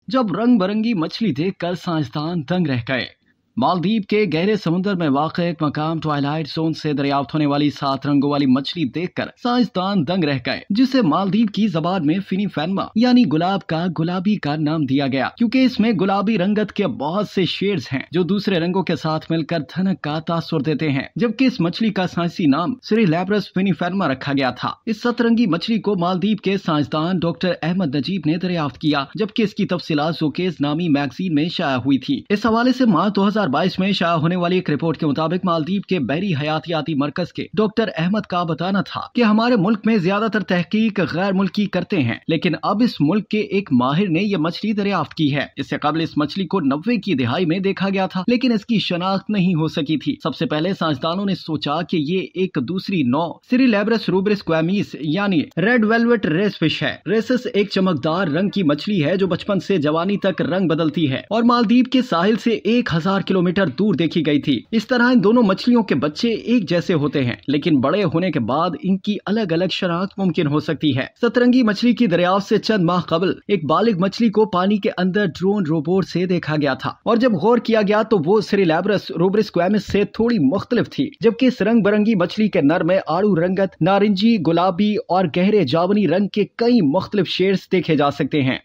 जब रंग बिरंगी मछली देखकर साइंसदान दंग रह गए। मालदीव के गहरे समुद्र में वाक़ एक मकाम ट्वाइलाइट जोन से दरियाफ्त होने वाली 7 रंगों वाली मछली देखकर साइंसदान दंग रह गए, जिसे मालदीव की जबान में फिनीफेनमा यानी गुलाब का गुलाबी का नाम दिया गया, क्योंकि इसमें गुलाबी रंगत के बहुत से शेड्स हैं जो दूसरे रंगों के साथ मिलकर धनक का तासुर देते हैं। जबकि इस मछली का साइंसी नाम सिरिलैब्रस फिनीफेनमा रखा गया था। इस सतरंगी मछली को मालदीव के साइंसदान डॉक्टर अहमद नजीब ने दरियाफ्त किया, जबकि इसकी तफसीलात जोकेज नामी मैगजीन में शाया हुई थी। इस हवाले से मार्च 2022 में शाया होने वाली एक रिपोर्ट के मुताबिक मालदीव के बहरी हयातियाती मरकज के डॉक्टर अहमद का बताना था कि हमारे मुल्क में ज्यादातर तहकीक गैर मुल्की करते हैं, लेकिन अब इस मुल्क के एक माहिर ने यह मछली दरियाफ्त की है। इससे कबल इस मछली को 90 की दिहाई में देखा गया था, लेकिन इसकी शनाख्त नहीं हो सकी थी। सबसे पहले साइंसदानों ने सोचा कि ये एक दूसरी नौ सिरिलैब्रस रूब्रिस क्वेमीस यानी रेड वेलवेट रेस फिश है। रेसस एक चमकदार रंग की मछली है जो बचपन से जवानी तक रंग बदलती है और मालदीव के साहिल से 1000 किलोमीटर दूर देखी गई थी। इस तरह इन दोनों मछलियों के बच्चे एक जैसे होते हैं, लेकिन बड़े होने के बाद इनकी अलग अलग शनाख्त मुमकिन हो सकती है। सतरंगी मछली की दरियाफ्त से चंद माह कबल एक बालिग मछली को पानी के अंदर ड्रोन रोबोट से देखा गया था, और जब गौर किया गया तो वो सिरिलैब्रस रूब्रिस क्वेमिस से थोड़ी मुख्तलिफ थी। जबकि इस रंग बिरंगी मछली के नर में आड़ू रंगत, नारंगी, गुलाबी और गहरे जामुनी रंग के कई मुख्तलिफ शेड्स देखे जा सकते हैं।